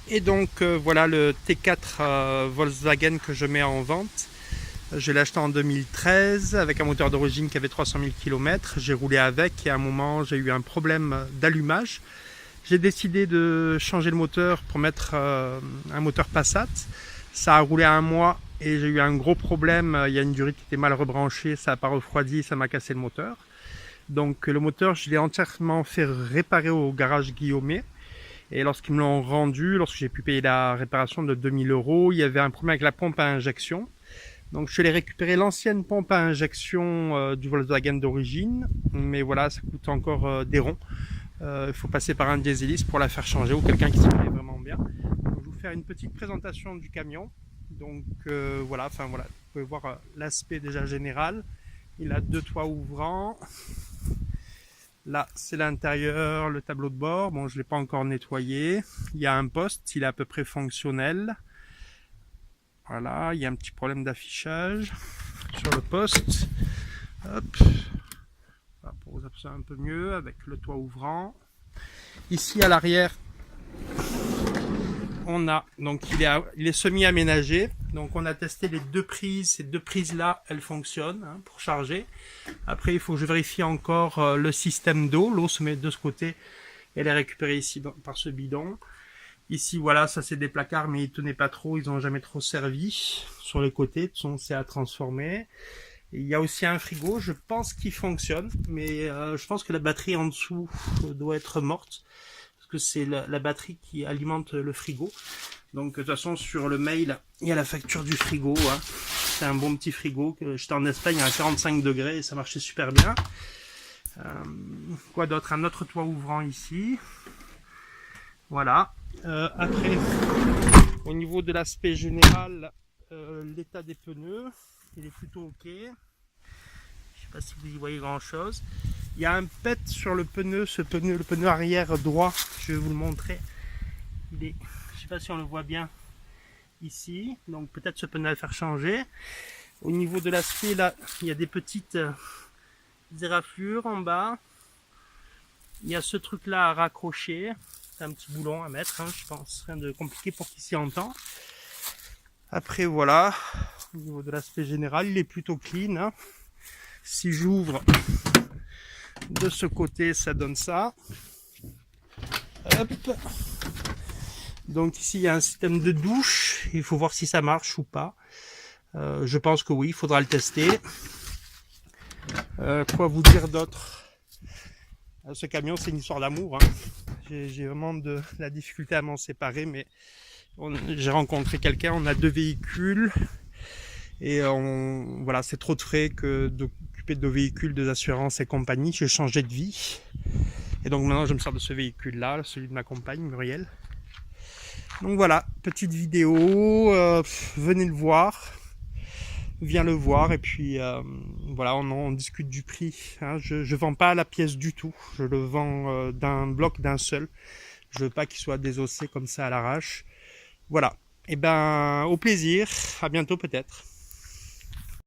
Et donc voilà le T4 Volkswagen que je mets en vente. Je l'ai acheté en 2013 avec un moteur d'origine qui avait 300 000 km. J'ai roulé avec et à un moment j'ai eu un problème d'allumage. J'ai décidé de changer le moteur pour mettre un moteur Passat. Ça a roulé un mois et j'ai eu un gros problème. Il y a une durite qui était mal rebranchée, ça n'a pas refroidi, ça m'a cassé le moteur. Donc le moteur, je l'ai entièrement fait réparer au garage Guillaumet. Et lorsqu'ils me l'ont rendu, lorsque j'ai pu payer la réparation de 2000 €, il y avait un problème avec la pompe à injection. Donc je suis allé récupérer l'ancienne pompe à injection du Volkswagen d'origine. Mais voilà, ça coûte encore des ronds. Il faut passer par un dieseliste pour la faire changer ou quelqu'un qui s'y connaît vraiment bien. Donc, je vais vous faire une petite présentation du camion. Donc voilà, vous pouvez voir l'aspect déjà général. Il a deux toits ouvrants. Là, c'est l'intérieur, le tableau de bord. Bon, je ne l'ai pas encore nettoyé. Il y a un poste, il est à peu près fonctionnel. Voilà, il y a un petit problème d'affichage sur le poste. Hop. Voilà, pour vous observer un peu mieux avec le toit ouvrant. Ici à l'arrière, on a, donc il est semi-aménagé. Donc on a testé les deux prises. Ces deux prises là, elles fonctionnent pour charger. Après, il faut que je vérifie encore le système d'eau. L'eau se met de ce côté. Elle est récupérée ici par ce bidon. Ici, voilà, ça c'est des placards, mais ils tenaient pas trop. Ils n'ont jamais trop servi. Sur les côtés, de toute façon, c'est à transformer. Et il y a aussi un frigo. Je pense qu'il fonctionne, mais je pense que la batterie en dessous doit être morte. Parce que c'est la batterie qui alimente le frigo. Donc de toute façon sur le mail il y a la facture du frigo. C'est un bon petit frigo que j'étais en Espagne à 45 degrés et ça marchait super bien. Quoi d'autre? Un autre toit ouvrant ici. Voilà. Après, au niveau de l'aspect général, l'état des pneus, il est plutôt ok. Je sais pas si vous y voyez grand chose. Il y a un pet sur le pneu, le pneu arrière droit, je vais vous le montrer. Je ne sais pas si on le voit bien ici, donc peut-être ce pneu va le faire changer. Au niveau de l'aspect, là, il y a des petites éraflures en bas. Il y a ce truc là à raccrocher, c'est un petit boulon à mettre, je pense, rien de compliqué pour qu'il s'y entend. Après voilà, au niveau de l'aspect général, il est plutôt clean. Si j'ouvre de ce côté, ça donne ça. Hop. Donc ici il y a un système de douche, il faut voir si ça marche ou pas. Je pense que oui, il faudra le tester. Quoi vous dire d'autre? Ce camion c'est une histoire d'amour. J'ai vraiment de la difficulté à m'en séparer, mais j'ai rencontré quelqu'un, on a deux véhicules et voilà, c'est trop de frais que d'occuper deux véhicules, deux assurances et compagnie. J'ai changé de vie et donc maintenant je me sers de ce véhicule là, celui de ma compagne Muriel. Donc voilà, petite vidéo, venez le voir, viens le voir et puis voilà, on discute du prix. Je vends pas la pièce du tout, je le vends d'un bloc d'un seul. Je veux pas qu'il soit désossé comme ça à l'arrache. Voilà, et ben au plaisir, à bientôt peut-être.